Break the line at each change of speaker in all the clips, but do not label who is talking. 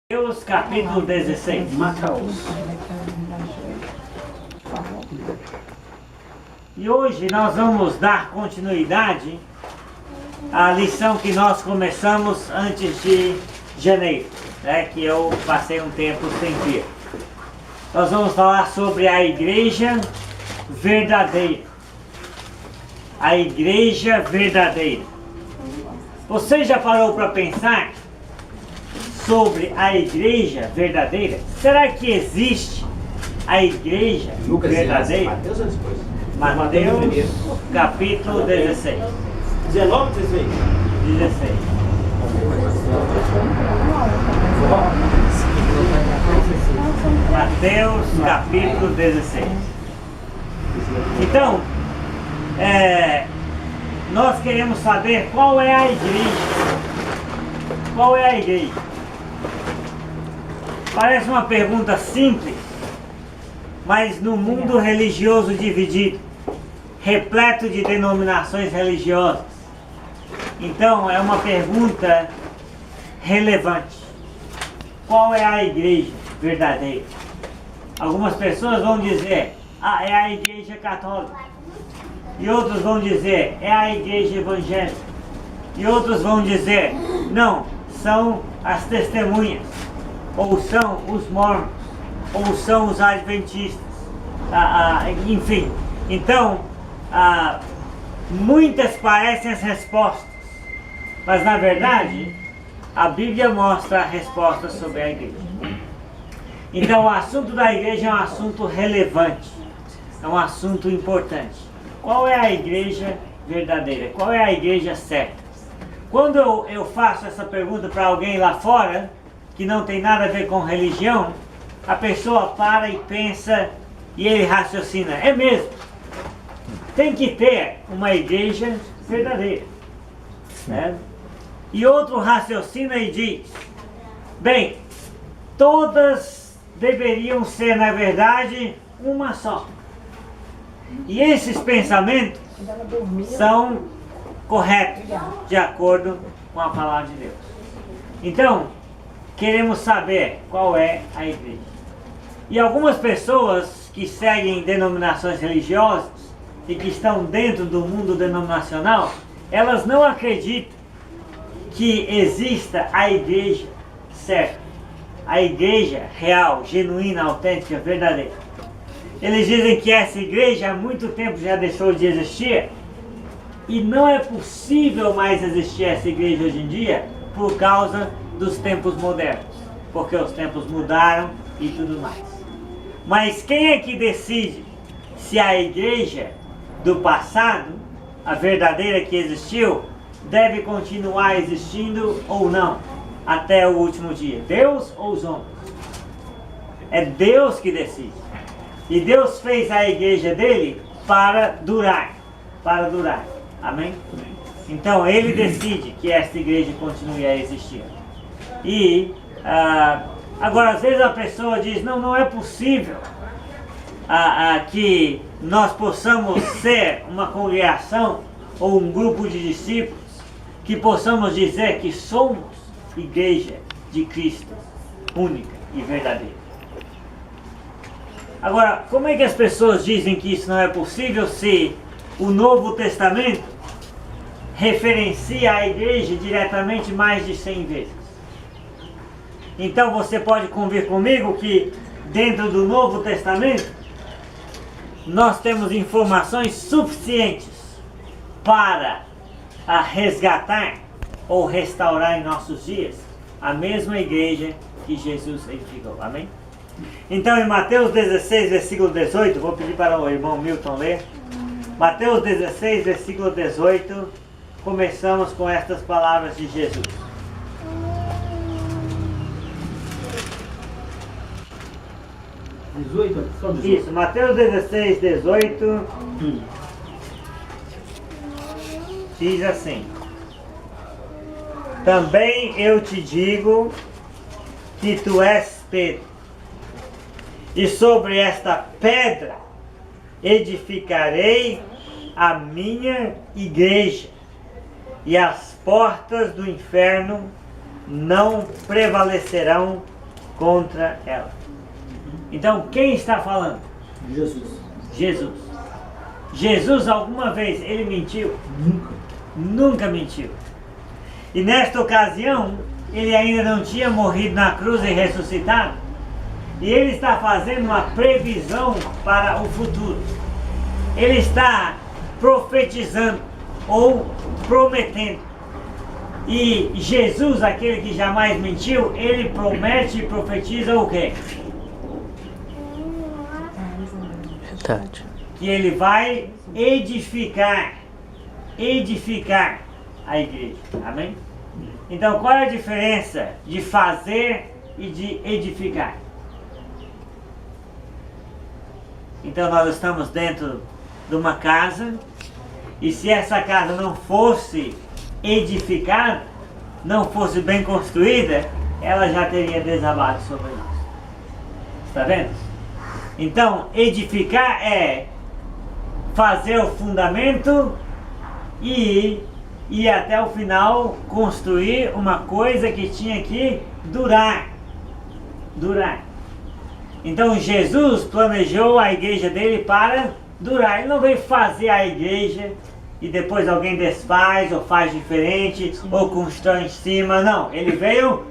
Mateus capítulo 16. E hoje nós vamos dar continuidade à lição que nós começamos antes de janeiro, que eu passei um tempo sem vir. Nós vamos falar sobre a igreja verdadeira. A igreja verdadeira. Você já parou para pensar sobre a igreja verdadeira? Será que existe a igreja verdadeira?
Mateus ou depois?
Mateus capítulo 16.
19 ou 16?
16. Mateus capítulo 16. Então, nós queremos saber qual é a igreja. Qual é a igreja? Parece uma pergunta simples, mas no mundo religioso dividido, repleto de denominações religiosas, então é uma pergunta relevante. Qual é a igreja verdadeira? Algumas pessoas vão dizer, é a igreja católica. E outros vão dizer, é a igreja evangélica. E outros vão dizer, não, são as testemunhas. Ou são os mormons, ou são os adventistas, enfim. Então, muitas parecem as respostas, mas na verdade, a Bíblia mostra a resposta sobre a igreja. Então, o assunto da igreja é um assunto relevante, é um assunto importante. Qual é a igreja verdadeira? Qual é a igreja certa? Quando eu faço essa pergunta para alguém lá fora, que não tem nada a ver com religião, a pessoa para e pensa e ele raciocina, é mesmo, tem que ter uma igreja verdadeira, né? E outro raciocina e diz, bem, todas deveriam ser na verdade uma só. E esses pensamentos são corretos de acordo com a palavra de Deus. Então, queremos saber qual é a igreja. E algumas pessoas que seguem denominações religiosas e que estão dentro do mundo denominacional, elas não acreditam que exista a igreja certa, a igreja real, genuína, autêntica, verdadeira. Eles dizem que essa igreja há muito tempo já deixou de existir e não é possível mais existir essa igreja hoje em dia por causa dos tempos modernos, porque os tempos mudaram e tudo mais. Mas quem é que decide se a igreja do passado, a verdadeira que existiu, deve continuar existindo ou não até o último dia? Deus ou os homens? É Deus que decide. E Deus fez a igreja dele para durar. Amém? Então ele decide que esta igreja continue a existir. E agora às vezes a pessoa diz, não é possível que nós possamos ser uma congregação ou um grupo de discípulos que possamos dizer que somos igreja de Cristo, única e verdadeira. Agora, como é que as pessoas dizem que isso não é possível se o Novo Testamento referencia a igreja diretamente mais de 100 vezes? Então você pode convir comigo que dentro do Novo Testamento nós temos informações suficientes para resgatar ou restaurar em nossos dias a mesma igreja que Jesus edificou. Amém? Então em Mateus 16, versículo 18, vou pedir para o irmão Milton ler. Mateus 16, versículo 18, começamos com estas palavras de Jesus. Isso, Mateus 16, 18, diz assim: também eu te digo que tu és Pedro, e sobre esta pedra edificarei a minha igreja, e as portas do inferno não prevalecerão contra ela. Então, quem está falando?
Jesus.
Jesus. Jesus, alguma vez, ele mentiu?
Nunca.
Nunca mentiu. E nesta ocasião, ele ainda não tinha morrido na cruz e ressuscitado. E ele está fazendo uma previsão para o futuro. Ele está profetizando ou prometendo. E Jesus, aquele que jamais mentiu, ele promete e profetiza o quê?
Verdade.
Que ele vai edificar a igreja. Amém? Então, qual é a diferença de fazer e de edificar? Então, nós estamos dentro de uma casa, e se essa casa não fosse edificada, não fosse bem construída, ela já teria desabado sobre nós. Está vendo? Então, edificar é fazer o fundamento e ir até o final, construir uma coisa que tinha que durar. Então Jesus planejou a igreja dele para durar. Ele não veio fazer a igreja e depois alguém desfaz ou faz diferente ou constrói em cima. Não, ele veio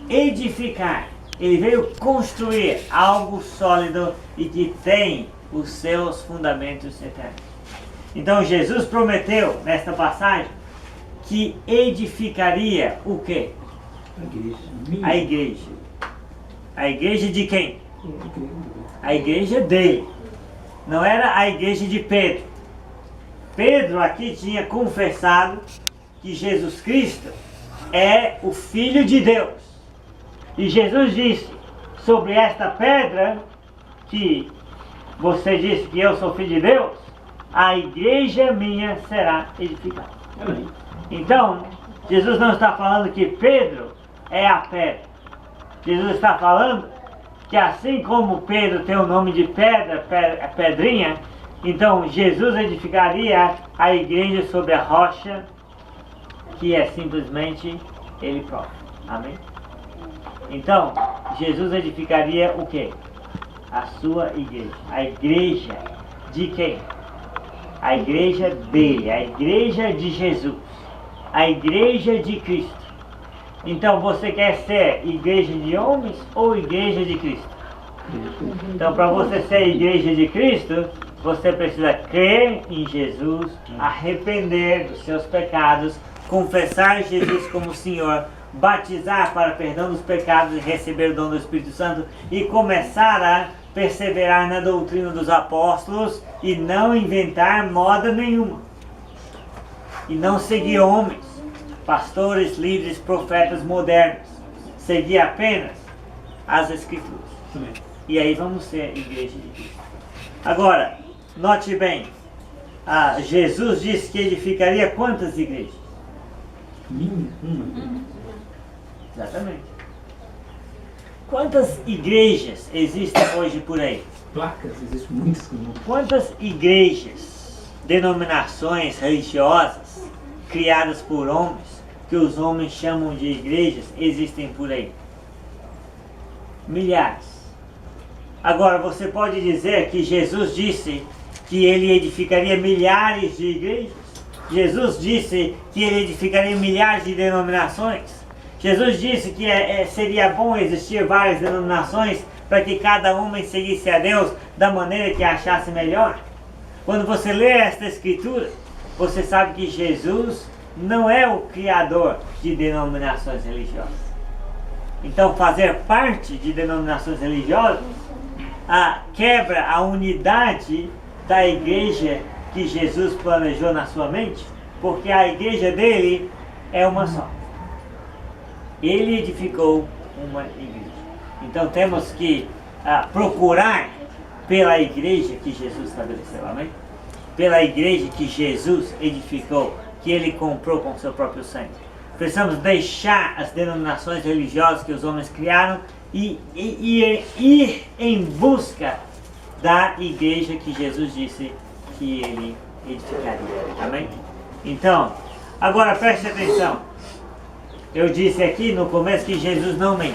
edificar. Ele veio construir algo sólido e que tem os seus fundamentos eternos. Então Jesus prometeu nesta passagem que edificaria o quê? A igreja. A igreja de quem? A igreja dele. Não era a igreja de Pedro. Pedro aqui tinha confessado que Jesus Cristo é o Filho de Deus. E Jesus disse sobre esta pedra que você disse que eu sou Filho de Deus, a igreja minha será edificada. Então, Jesus não está falando que Pedro é a pedra. Jesus está falando que assim como Pedro tem o nome de pedra, pedrinha, então Jesus edificaria a igreja sobre a rocha, que é simplesmente Ele próprio. Amém? Então, Jesus edificaria o quê? A sua igreja. A igreja de quem? A igreja dele, a igreja de Jesus, a igreja de Cristo. Então você quer ser igreja de homens ou igreja de Cristo? Então para você ser igreja de Cristo, você precisa crer em Jesus, arrepender dos seus pecados, confessar Jesus como Senhor, batizar para perdão dos pecados e receber o dom do Espírito Santo e começar a perseverar na doutrina dos apóstolos e não inventar moda nenhuma. E não seguir homens, pastores, líderes, profetas modernos. Seguir apenas as Escrituras. E aí vamos ser igreja de Cristo. Agora, note bem, Jesus disse que edificaria quantas igrejas?
Uma.
Exatamente. Quantas igrejas existem hoje por aí?
Placas, existem muitas.
Quantas igrejas, denominações religiosas, criadas por homens, que os homens chamam de igrejas, existem por aí? Milhares. Agora, você pode dizer que Jesus disse que ele edificaria milhares de igrejas? Jesus disse que ele edificaria milhares de denominações? Jesus disse que seria bom existir várias denominações para que cada homem seguisse a Deus da maneira que achasse melhor? Quando você lê esta escritura, você sabe que Jesus não é o criador de denominações religiosas. Então fazer parte de denominações religiosas quebra a unidade da igreja que Jesus planejou na sua mente, porque a igreja dele é uma só. Ele edificou uma igreja. Então temos que procurar pela igreja que Jesus estabeleceu, amém? Pela igreja que Jesus edificou, que ele comprou com seu próprio sangue. Precisamos deixar as denominações religiosas que os homens criaram e ir em busca da igreja que Jesus disse que ele edificaria, amém? Então, agora preste atenção. Eu disse aqui no começo que Jesus não mente.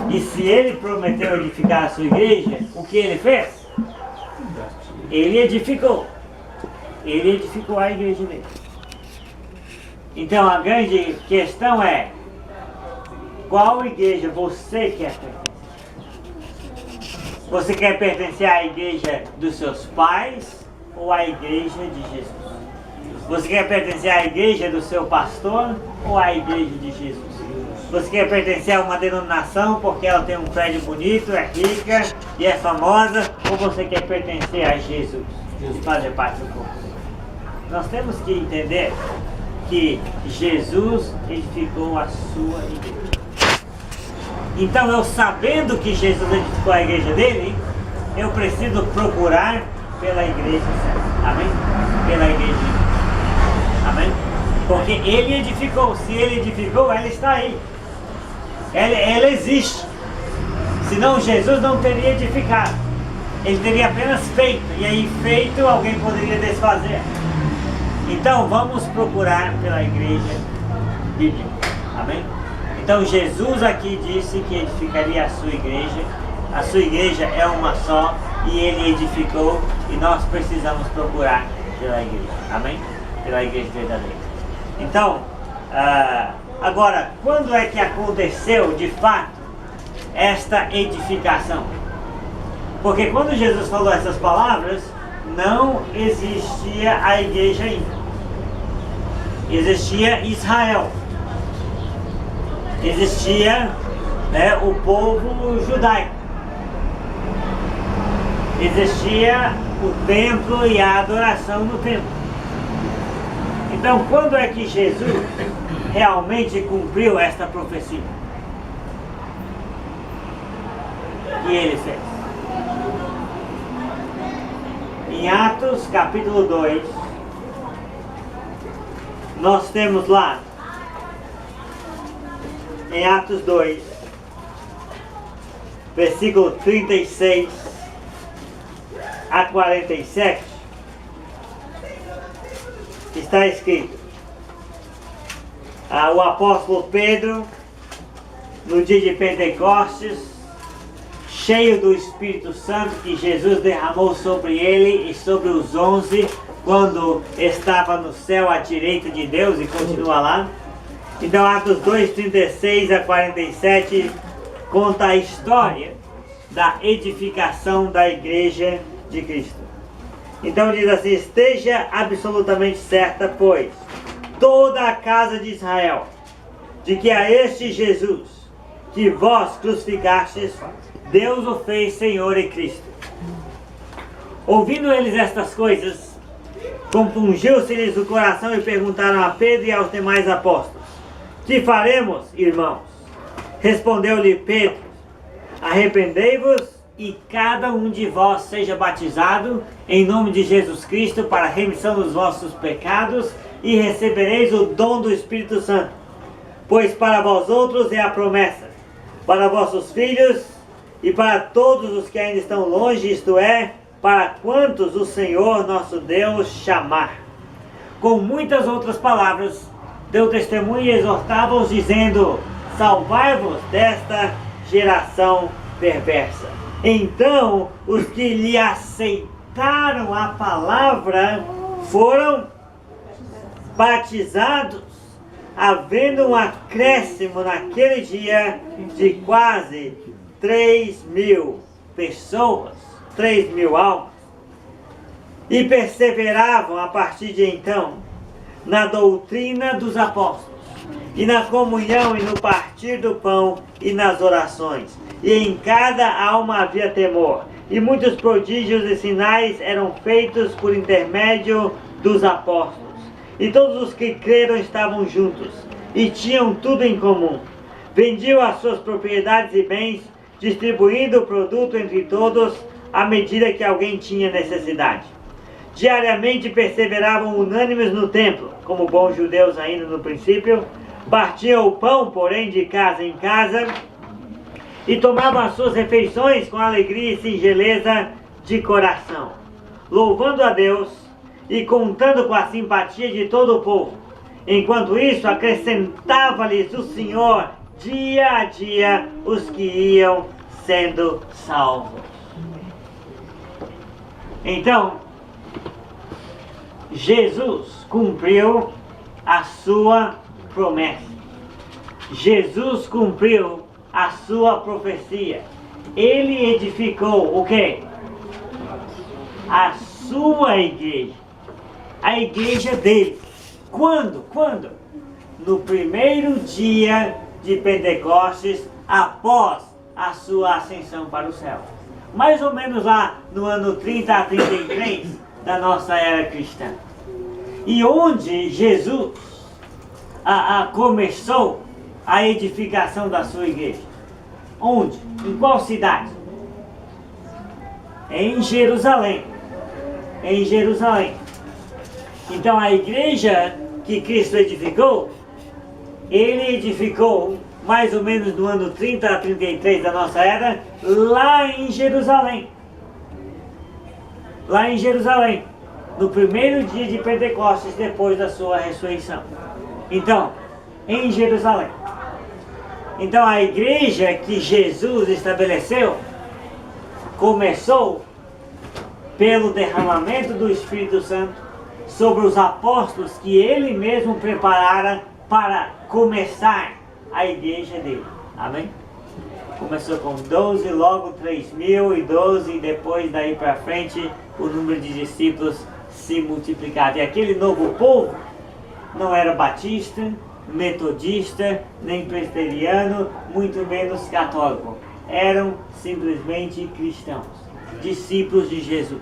E se ele prometeu edificar a sua igreja, o que ele fez? Ele edificou. Ele edificou a igreja dele. Então a grande questão é: qual igreja você quer pertencer? Você quer pertencer à igreja dos seus pais ou à igreja de Jesus? Você quer pertencer à igreja do seu pastor ou à igreja de Jesus? Você quer pertencer a uma denominação porque ela tem um prédio bonito, é rica e é famosa, ou você quer pertencer a Jesus e fazer parte do corpo? Nós temos que entender que Jesus edificou a sua igreja. Então, eu sabendo que Jesus edificou a igreja dele, eu preciso procurar pela igreja certa. Amém? Pela igreja. Amém? Porque ele edificou. Se ele edificou, ela está aí. Ela existe. Senão Jesus não teria edificado. Ele teria apenas feito. E aí, feito, alguém poderia desfazer. Então, vamos procurar pela igreja bíblica. Amém? Então, Jesus aqui disse que edificaria a sua igreja. A sua igreja é uma só. E ele edificou. E nós precisamos procurar pela igreja. Amém? Pela igreja verdadeira. Então, agora, quando é que aconteceu, de fato, esta edificação? Porque quando Jesus falou essas palavras, não existia a igreja ainda. Existia Israel. Existia, o povo judaico. Existia o templo e a adoração no templo. Então, quando é que Jesus realmente cumpriu esta profecia? E ele fez. Em Atos capítulo 2, nós temos lá, em Atos 2, versículo 36 a 47, está escrito: o apóstolo Pedro, no dia de Pentecostes, cheio do Espírito Santo que Jesus derramou sobre ele e sobre os 11, quando estava no céu à direita de Deus, e continua lá. Então, Atos 2, 36 a 47, conta a história da edificação da igreja de Cristo. Então diz assim: esteja absolutamente certa, pois, toda a casa de Israel, de que a este Jesus, que vós crucificastes, Deus o fez Senhor e Cristo. Ouvindo eles estas coisas, compungiu-se-lhes o coração e perguntaram a Pedro e aos demais apóstolos: que faremos, irmãos? Respondeu-lhe Pedro: arrependei-vos e cada um de vós seja batizado em nome de Jesus Cristo para a remissão dos vossos pecados, e recebereis o dom do Espírito Santo. Pois para vós outros é a promessa, para vossos filhos e para todos os que ainda estão longe, isto é, para quantos o Senhor nosso Deus chamar. Com muitas outras palavras, deu testemunho e exortava-os, dizendo: salvai-vos desta geração perversa. Então, os que lhe aceitaram a palavra foram batizados, havendo um acréscimo naquele dia de quase 3.000 pessoas, 3.000 almas, e perseveravam a partir de então na doutrina dos apóstolos, e na comunhão, e no partir do pão, e nas orações. E em cada alma havia temor, e muitos prodígios e sinais eram feitos por intermédio dos apóstolos. E todos os que creram estavam juntos, e tinham tudo em comum. Vendiam as suas propriedades e bens, distribuindo o produto entre todos, à medida que alguém tinha necessidade. Diariamente perseveravam unânimes no templo, como bons judeus ainda no princípio, partiam o pão, porém, de casa em casa, e tomavam as suas refeições com alegria e singeleza de coração, louvando a Deus e contando com a simpatia de todo o povo. Enquanto isso, acrescentava-lhes o Senhor dia a dia os que iam sendo salvos. Então, Jesus cumpriu a sua promessa. Jesus cumpriu a sua profecia. Ele edificou o quê? A sua igreja. A igreja dele. Quando? Quando? No primeiro dia de Pentecostes, após a sua ascensão para o céu. Mais ou menos lá no ano 30 a 33 da nossa era cristã. E onde Jesus começou a edificação da sua igreja? Onde? Em qual cidade? Em Jerusalém. Em Jerusalém. Então a igreja que Cristo edificou, ele edificou mais ou menos no ano 30 a 33 da nossa era, lá em Jerusalém. Lá em Jerusalém. No primeiro dia de Pentecostes, depois da sua ressurreição. Então, em Jerusalém. Então a igreja que Jesus estabeleceu começou pelo derramamento do Espírito Santo sobre os apóstolos que ele mesmo preparara para começar a igreja dele. Amém? Começou com 12, logo 3.012 e depois daí para frente o número de discípulos se multiplicava. E aquele novo povo não era batista, metodista, nem presbiteriano, muito menos católico. Eram simplesmente cristãos, discípulos de Jesus.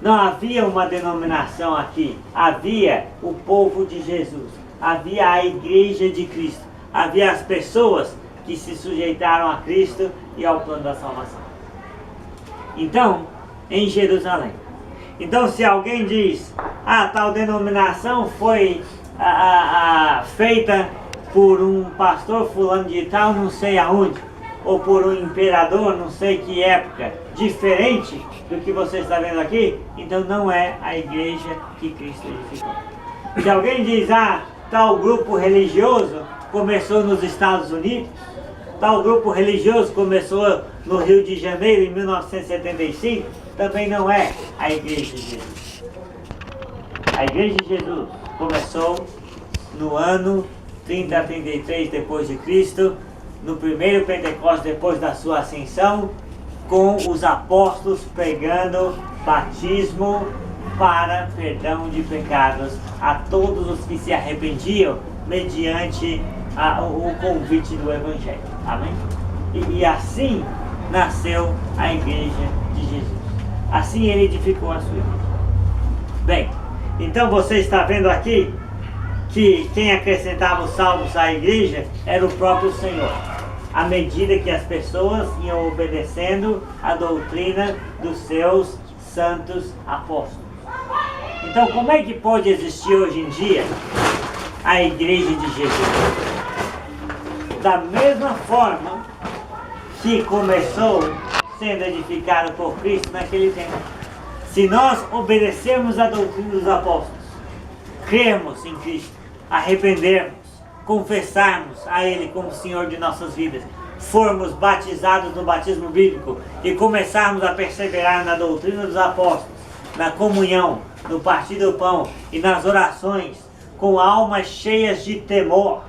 Não havia uma denominação aqui, havia o povo de Jesus, havia a igreja de Cristo, havia as pessoas que se sujeitaram a Cristo e ao plano da salvação. Então, em Jerusalém. Então, se alguém diz, tal denominação foi feita por um pastor fulano de tal, não sei aonde, ou por um imperador, não sei que época, diferente do que você está vendo aqui, então não é a igreja que Cristo edificou. Se alguém diz, tal grupo religioso começou nos Estados Unidos, tal grupo religioso começou no Rio de Janeiro em 1975, também não é a igreja de Jesus. A igreja de Jesus começou no ano 30 a 33 depois de Cristo, no primeiro Pentecostes depois da sua ascensão, com os apóstolos pregando batismo para perdão de pecados a todos os que se arrependiam mediante o convite do Evangelho. Amém? E assim nasceu a igreja de Jesus. Assim ele edificou a sua igreja. Bem, então você está vendo aqui que quem acrescentava os salvos à igreja era o próprio Senhor, à medida que as pessoas iam obedecendo a doutrina dos seus santos apóstolos. Então, como é que pode existir hoje em dia a igreja de Jesus? Da mesma forma que começou sendo edificado por Cristo naquele tempo. Se nós obedecermos a doutrina dos apóstolos, crermos em Cristo, arrependermos, confessarmos a Ele como Senhor de nossas vidas, formos batizados no batismo bíblico e começarmos a perseverar na doutrina dos apóstolos, na comunhão, no partir do pão e nas orações, com almas cheias de temor,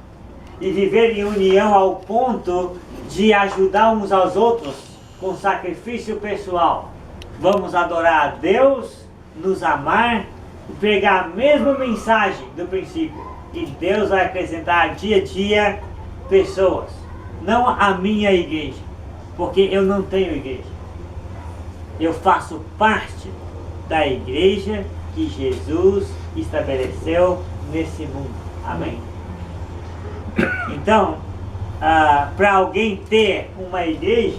e viver em união ao ponto de ajudar uns aos outros com sacrifício pessoal, vamos adorar a Deus, nos amar e pregar a mesma mensagem do princípio. E Deus vai acrescentar dia a dia pessoas, não a minha igreja, porque eu não tenho igreja. Eu faço parte da igreja que Jesus estabeleceu nesse mundo. Amém? Então, para alguém ter uma igreja,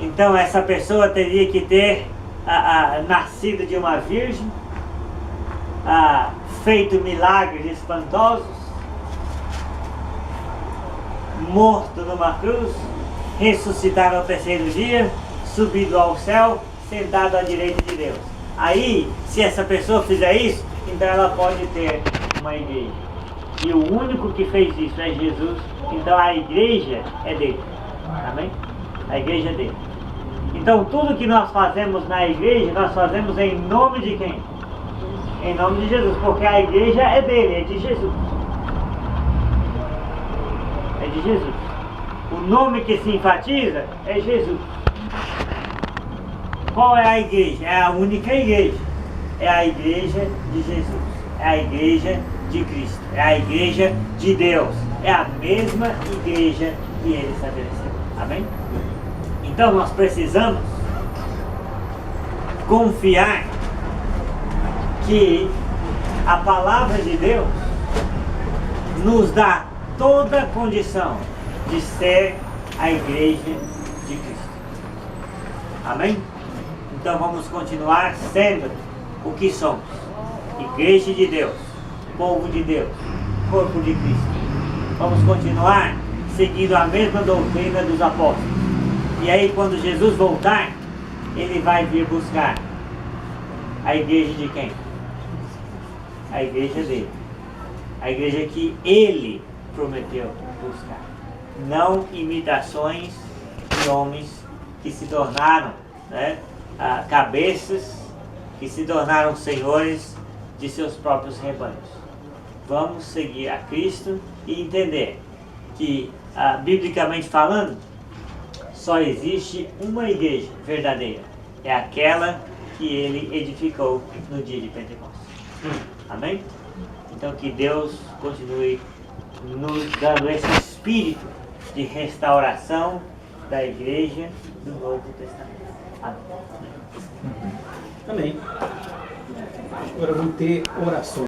então essa pessoa teria que ter nascido de uma virgem, feito milagres espantosos, morto numa cruz, ressuscitado ao terceiro dia, subido ao céu, sentado à direita de Deus. Aí, se essa pessoa fizer isso, então ela pode ter uma igreja. E o único que fez isso é Jesus. Então a igreja é dele. Amém? A igreja é dele. Então tudo que nós fazemos na igreja, nós fazemos em nome de quem? Em nome de Jesus, porque a igreja é dele, é de Jesus. É de Jesus. O nome que se enfatiza é Jesus. Qual é a igreja? É a única igreja. É a igreja de Jesus. É a igreja de Cristo. É a igreja de Deus. É a mesma igreja que ele estabeleceu. Amém? Então nós precisamos confiar que a palavra de Deus nos dá toda a condição de ser a igreja de Cristo. Amém? Então vamos continuar sendo o que somos. Igreja de Deus, povo de Deus, corpo de Cristo. Vamos continuar seguindo a mesma doutrina dos apóstolos. E aí quando Jesus voltar, ele vai vir buscar a igreja de quem? A igreja dele. A igreja que ele prometeu buscar. Não imitações de homens que se tornaram, né, cabeças, que se tornaram senhores de seus próprios rebanhos. Vamos seguir a Cristo e entender que, biblicamente falando, só existe uma igreja verdadeira. É aquela que ele edificou no dia de Pentecostes. Amém? Então que Deus continue nos dando esse espírito de restauração da igreja do Novo Testamento. Amém.
Amém. Agora vamos ter orações.